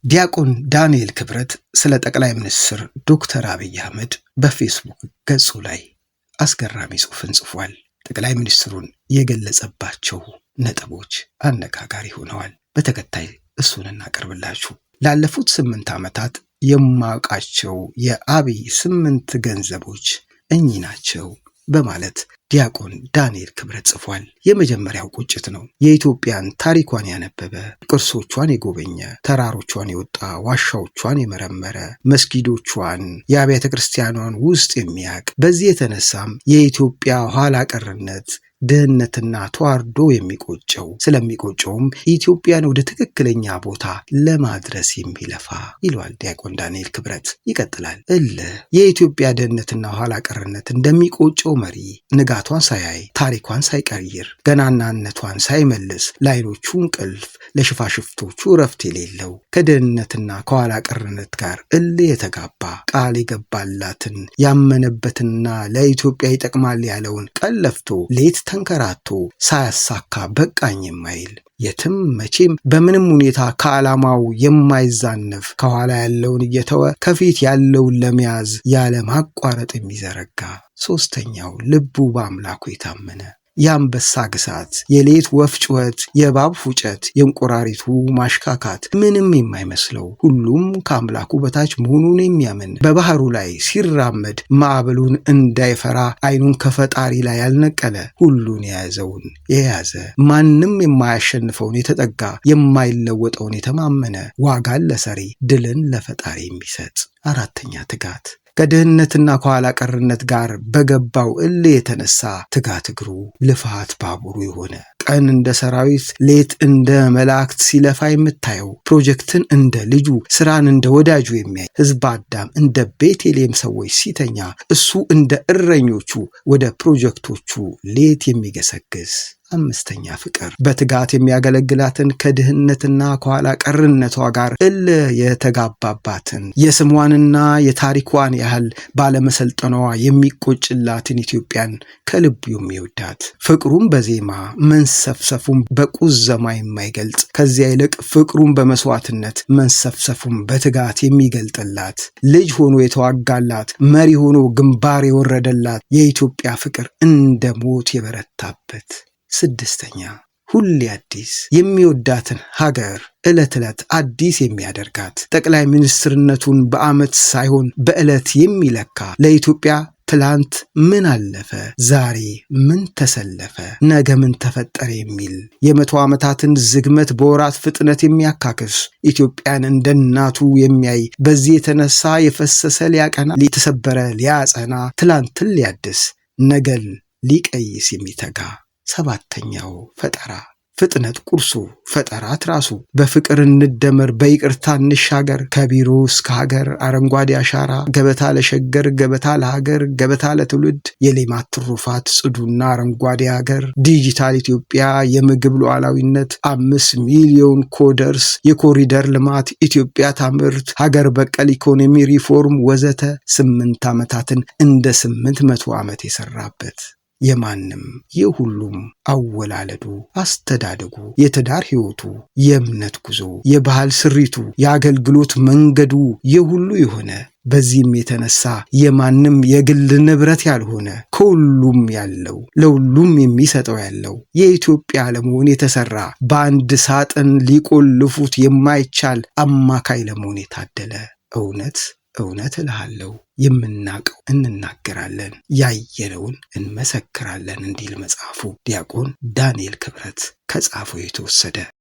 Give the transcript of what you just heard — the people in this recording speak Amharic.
ዲያቆን ዳንኤል ክብረት ስለ ጠቅላይ ሚኒስትር ዶክተር አብይ አህመድ በፌስቡክ ገጹ ላይ አስገራሚ ጽሑፍን ጽፏል። ጠቅላይ ሚኒስትሩን የገለጸባቸው ነጥቦች አነጋጋሪ ሆነዋል። በተከታይ እሱን እናቀርብላችሁ። ላለፉት 8 ዓመታት የማውቃቸው የአብይ 8 ገንዘቦች እኚህ ናቸው በማለት ዲያቆን ዳንኤል ክብረት ጽፏል። የመጀመሪያው ቁጭት ነው። የኢትዮጵያን ታሪኳን ያነበበ፣ ቅርሶቿን የጎበኘ፣ ተራሮቿን የወጣ፣ ዋሻዎቿን የመረመረ፣ መስጊዶቿን፣ የአብያተ ክርስቲያኗን ውስጥ የሚያውቅ፣ በዚህ የተነሳም የኢትዮጵያ ኋላ ቀርነት ድህነትና ተዋርዶ ስለሚቆጨውም ኢትዮጵያን ወደ ትክክለኛ ቦታ ለማድረስ የሚለፋ ይሏል ዲያቆን ዳንኤል ክብረት። ይቀጥላል። የኢትዮጵያ ድህነትና ኋላ ቀርነት እንደሚቆጨው መሪ ንጋቷን ሳያይ ታሪኳን ሳይቀይር ገናናነቷን ሳይመልስ ለዓይኖቹ እንቅልፍ ለሽፋሽፍቶቹ እረፍት የሌለው ከድህነትና ከኋላ ቀርነት ጋር የተጋባ ቃል የገባላትን ያመነበትና ለኢትዮጵያ ይጠቅማል ያለውን ቀለፍቶ ሌት ተንከራቶ ሳያሳካ በቃኝ የማይል የትም መቼም በምንም ሁኔታ ከዓላማው የማይዛነፍ ከኋላ ያለውን እየተወ ከፊት ያለውን ለመያዝ ያለ ማቋረጥ የሚዘረጋ። ሶስተኛው ልቡ በአምላኩ የታመነ የአንበሳ ግሳት፣ የሌት ወፍ ጩኸት፣ የእባብ ፉጨት፣ የእንቁራሪቱ ማሽካካት ምንም የማይመስለው ሁሉም ከአምላኩ በታች መሆኑን የሚያምን በባህሩ ላይ ሲራመድ ማዕበሉን እንዳይፈራ ዓይኑን ከፈጣሪ ላይ ያልነቀለ ሁሉን የያዘ ማንም የማያሸንፈውን የተጠጋ የማይለወጠውን የተማመነ ዋጋን ለሰሪ ድልን ለፈጣሪ የሚሰጥ። አራተኛ ትጋት ከድህነትና ከኋላ ቀርነት ጋር በገባው የተነሳ ትጋት እግሩ ልፋት ባቡሩ የሆነ ቀን እንደ ሰራዊት ሌት እንደ መላእክት ሲለፋ የምታየው ፕሮጀክትን እንደ ልጁ ስራን እንደ ወዳጁ የሚያይ ሕዝብ አዳም እንደ ቤተልሔም ሰዎች ሲተኛ እሱ እንደ እረኞቹ ወደ ፕሮጀክቶቹ ሌት የሚገሰግስ። አምስተኛ ፍቅር በትጋት የሚያገለግላትን ከድህነትና ከኋላ ቀርነቷ ጋር የተጋባባትን የስሟንና የታሪኳን ያህል ባለመሰልጠኗ የሚቆጭላትን ኢትዮጵያን ከልቡ የሚወዳት ፍቅሩን በዜማ መንሰፍሰፉን በቁዘማ የማይገልጽ ከዚያ ይልቅ ፍቅሩን በመስዋዕትነት መንሰፍሰፉን በትጋት የሚገልጥላት ልጅ ሆኖ የተዋጋላት መሪ ሆኖ ግንባር የወረደላት የኢትዮጵያ ፍቅር እንደ ሞት የበረታበት። ስድስተኛ ሁሌ አዲስ የሚወዳትን ሀገር ዕለት ዕለት አዲስ የሚያደርጋት ጠቅላይ ሚኒስትርነቱን በዓመት ሳይሆን በዕለት የሚለካ ለኢትዮጵያ ትላንት ምን አለፈ፣ ዛሬ ምን ተሰለፈ፣ ነገ ምን ተፈጠረ የሚል የ100 ዓመታትን ዝግመት በወራት ፍጥነት የሚያካክስ ኢትዮጵያን እንደ እናቱ የሚያይ በዚህ የተነሳ የፈሰሰ ሊያቀና የተሰበረ ሊያጸና ትላንትን ሊያድስ ነገን ሊቀይስ የሚተጋ። ሰባተኛው ፈጠራ ፍጥነት ቁርሱ ፈጠራ ትራሱ በፍቅር እንደመር በይቅርታ እንሻገር ከቢሮ እስከ ሀገር አረንጓዴ አሻራ ገበታ ለሸገር ገበታ ለሀገር ገበታ ለትውልድ የሌማት ትሩፋት ጽዱና አረንጓዴ ሀገር ዲጂታል ኢትዮጵያ የምግብ ሉዓላዊነት 5 ሚሊዮን ኮደርስ የኮሪደር ልማት ኢትዮጵያ ታምርት ሀገር በቀል ኢኮኖሚ ሪፎርም ወዘተ 8 ዓመታትን እንደ 800 ዓመት የሰራበት የማንም የሁሉም አወላለዱ አስተዳደጉ የትዳር ሕይወቱ የእምነት ጉዞ የባህል ስሪቱ የአገልግሎት መንገዱ የሁሉ የሆነ በዚህም የተነሳ የማንም የግል ንብረት ያልሆነ ከሁሉም ያለው ለሁሉም የሚሰጠው ያለው የኢትዮጵያ ለመሆን የተሰራ በአንድ ሳጥን ሊቆልፉት የማይቻል አማካይ ለመሆን የታደለ እውነት እልሃለሁ የምናውቀው እንናገራለን፣ ያየነውን እንመሰክራለን እንዲል መጽሐፉ ዲያቆን ዳንኤል ክብረት ከጻፈው የተወሰደ